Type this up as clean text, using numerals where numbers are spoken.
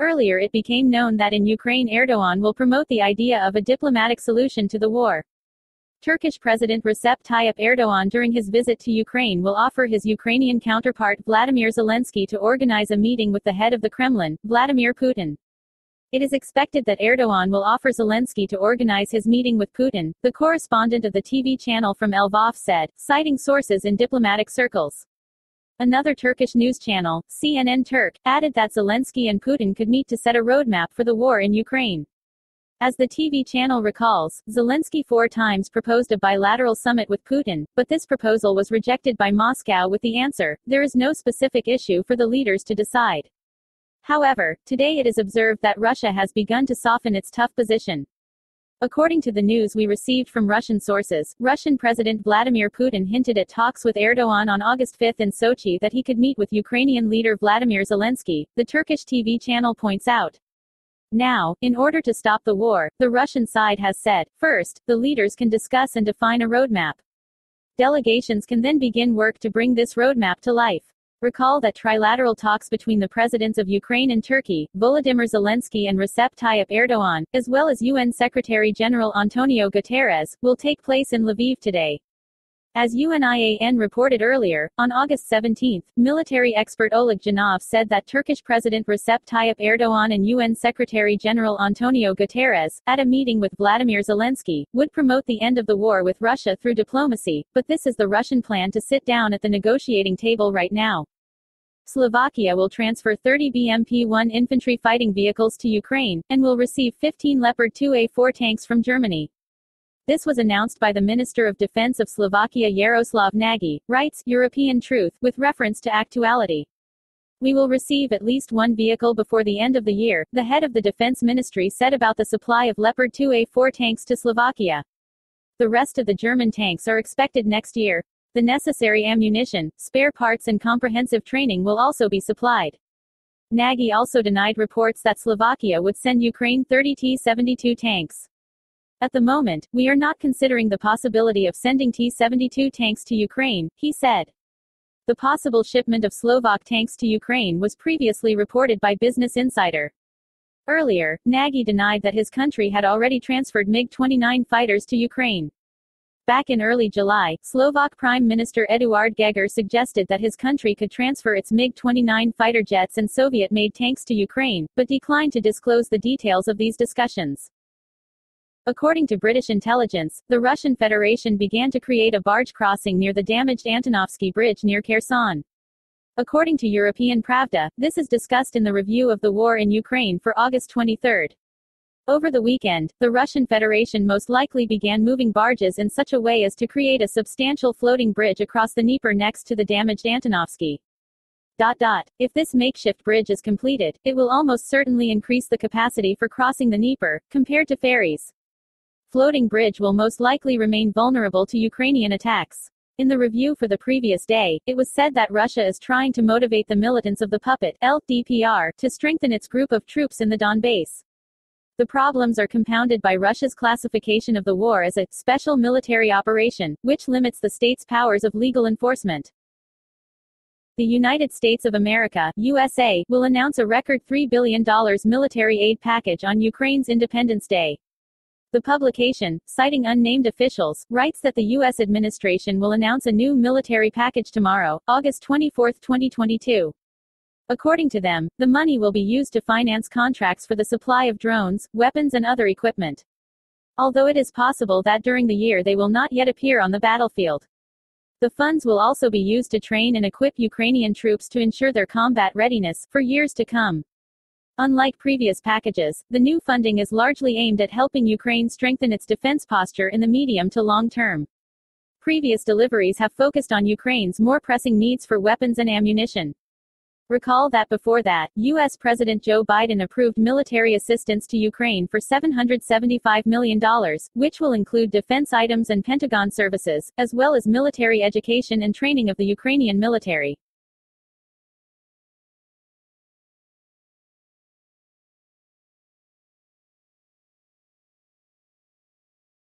Earlier it became known that in Ukraine Erdogan will promote the idea of a diplomatic solution to the war. Turkish President Recep Tayyip Erdogan during his visit to Ukraine will offer his Ukrainian counterpart Vladimir Zelensky to organize a meeting with the head of the Kremlin, Vladimir Putin. It is expected that Erdogan will offer Zelensky to organize his meeting with Putin, the correspondent of the TV channel from Lvov said, citing sources in diplomatic circles. Another Turkish news channel, CNN Turk, added that Zelensky and Putin could meet to set a roadmap for the war in Ukraine. As the TV channel recalls, Zelensky 4 times proposed a bilateral summit with Putin, but this proposal was rejected by Moscow with the answer, "There is no specific issue for the leaders to decide." However, today it is observed that Russia has begun to soften its tough position. According to the news we received from Russian sources, Russian President Vladimir Putin hinted at talks with Erdogan on August 5 in Sochi that he could meet with Ukrainian leader Vladimir Zelensky, the Turkish TV channel points out. Now, in order to stop the war, the Russian side has said, first, the leaders can discuss and define a roadmap. Delegations can then begin work to bring this roadmap to life. Recall that trilateral talks between the presidents of Ukraine and Turkey, Volodymyr Zelensky and Recep Tayyip Erdogan, as well as UN Secretary-General Antonio Guterres, will take place in Lviv today. As UNIAN reported earlier, on August 17, military expert Oleg Janov said that Turkish President Recep Tayyip Erdogan and UN Secretary-General Antonio Guterres, at a meeting with Vladimir Zelensky, would promote the end of the war with Russia through diplomacy, but this is the Russian plan to sit down at the negotiating table right now. Slovakia will transfer 30 BMP-1 infantry fighting vehicles to Ukraine, and will receive 15 Leopard 2A4 tanks from Germany. This was announced by the Minister of Defense of Slovakia Jaroslav Nagy, writes, European Truth, with reference to actuality. We will receive at least one vehicle before the end of the year, the head of the Defense Ministry said about the supply of Leopard 2A4 tanks to Slovakia. The rest of the German tanks are expected next year. The necessary ammunition, spare parts and comprehensive training will also be supplied. Nagy also denied reports that Slovakia would send Ukraine 30 T-72 tanks. At the moment, we are not considering the possibility of sending T-72 tanks to Ukraine, he said. The possible shipment of Slovak tanks to Ukraine was previously reported by Business Insider. Earlier, Nagy denied that his country had already transferred MiG-29 fighters to Ukraine. Back in early July, Slovak Prime Minister Eduard Heger suggested that his country could transfer its MiG-29 fighter jets and Soviet-made tanks to Ukraine, but declined to disclose the details of these discussions. According to British intelligence, the Russian Federation began to create a barge crossing near the damaged Antonovsky bridge near Kherson. According to European Pravda, this is discussed in the review of the war in Ukraine for August 23. Over the weekend, the Russian Federation most likely began moving barges in such a way as to create a substantial floating bridge across the Dnieper next to the damaged Antonovsky. If this makeshift bridge is completed, it will almost certainly increase the capacity for crossing the Dnieper, compared to ferries. Floating bridge will most likely remain vulnerable to Ukrainian attacks. In the review for the previous day, it was said that Russia is trying to motivate the militants of the Puppet (LDPR) to strengthen its group of troops in the Donbass. The problems are compounded by Russia's classification of the war as a special military operation, which limits the state's powers of legal enforcement. The United States of America (USA) will announce a record $3 billion military aid package on Ukraine's Independence Day. The publication, citing unnamed officials, writes that the U.S. administration will announce a new military package tomorrow, August 24, 2022. According to them, the money will be used to finance contracts for the supply of drones, weapons and other equipment. Although it is possible that during the year they will not yet appear on the battlefield. The funds will also be used to train and equip Ukrainian troops to ensure their combat readiness for years to come. Unlike previous packages, the new funding is largely aimed at helping Ukraine strengthen its defense posture in the medium to long term. Previous deliveries have focused on Ukraine's more pressing needs for weapons and ammunition. Recall that before that, U.S. President Joe Biden approved military assistance to Ukraine for $775 million, which will include defense items and Pentagon services, as well as military education and training of the Ukrainian military.